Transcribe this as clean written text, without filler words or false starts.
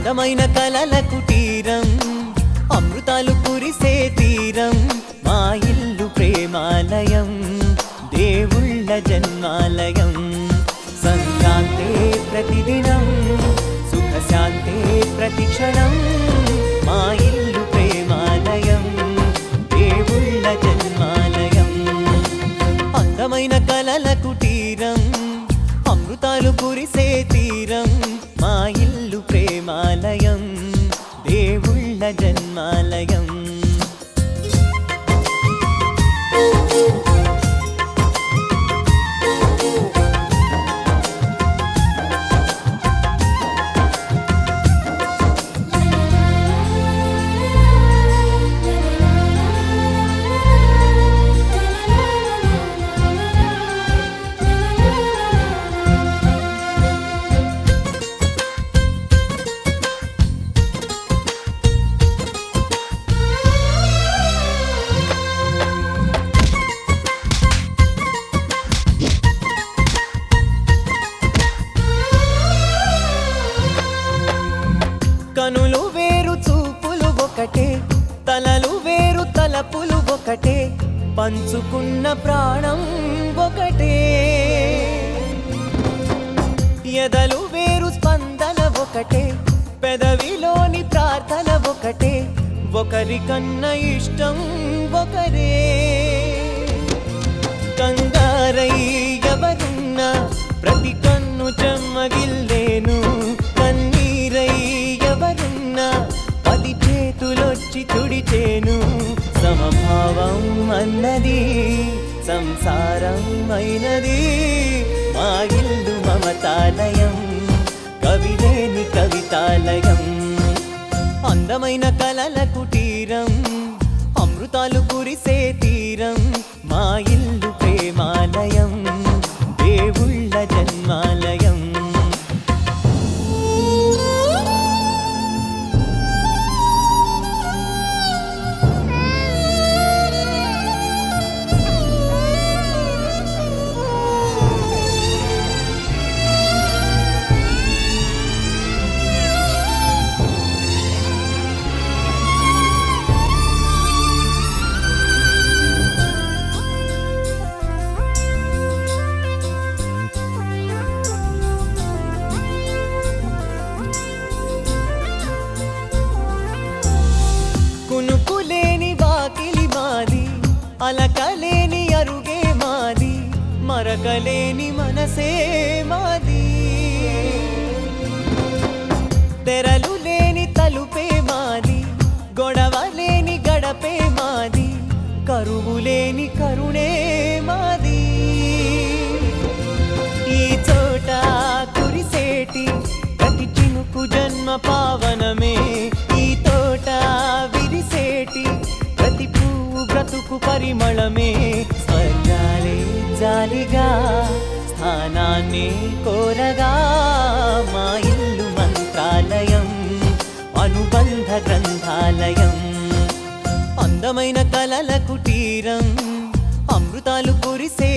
అందమైన కలల కుటీరం అమృతాలు కురిసే తీరం మా ఇల్లు ప్రేమాలయం దేవుళ్ళ జన్మాలయం సంక్రాంతే ప్రతిదినం సుఖశాంతే ప్రతిక్షణం మా ఇల్లు ప్రేమాలయం దేవుళ్ళ జన్మాలయం అందమైన కలల కుటీరం అమృతాలు కురిసే తీరం మా ఇల్లు ప్రేమాలయం దేవుళ్ళ జన్మాలయం కనులు వేరు చూపులు ఒకటే తలలు వేరు తలపులు ఒకటే పంచుకున్న ప్రాణం ఒకటే ఎదలు వేరు స్పందన ఒకటే పెదవిలోని ప్రార్థన ఒకటే ఒకరికన్నా ఇష్టం ఒకరే కంగారై ఎవరున్నా ప్రతి కన్ను చెమ్మగిల్లేను కన్నీరై ఎవరున్నా పది చేతులొచ్చి తుడిచేను సమభావం అన్నది సంసారం అయినది మా ఇల్లు మమతాలయం కవిలేని కవితాలయం అందమైన కలల కుటీరం అమృతాలు కురిసే తీరం మా ఇల్లు ప్రేమాలయం దేవుళ్ళ జన్మాలయం కునుకులేని వాకిలి మాది అలకలేని అరుగే మాది మరకలేని మనసే మాది తెరలు లేని తలుపే మాది గొడవలేని గడపే మాది కరువులేని కరుణే మాది ఈ చోట కురిసేటి ప్రతి చినుకు జన్మ పావనమే ఈ తోట విరిసేటి ప్రతి పువ్వు బ్రతుకు పరిమళమే స్వర్గాలే జాలిగా స్థానాన్ని కోరగా మా ఇల్లు మంత్రాలయం అనుబంధ గ్రంథాలయం అందమైన కలల కుటీరం అమృతాలు కురిసే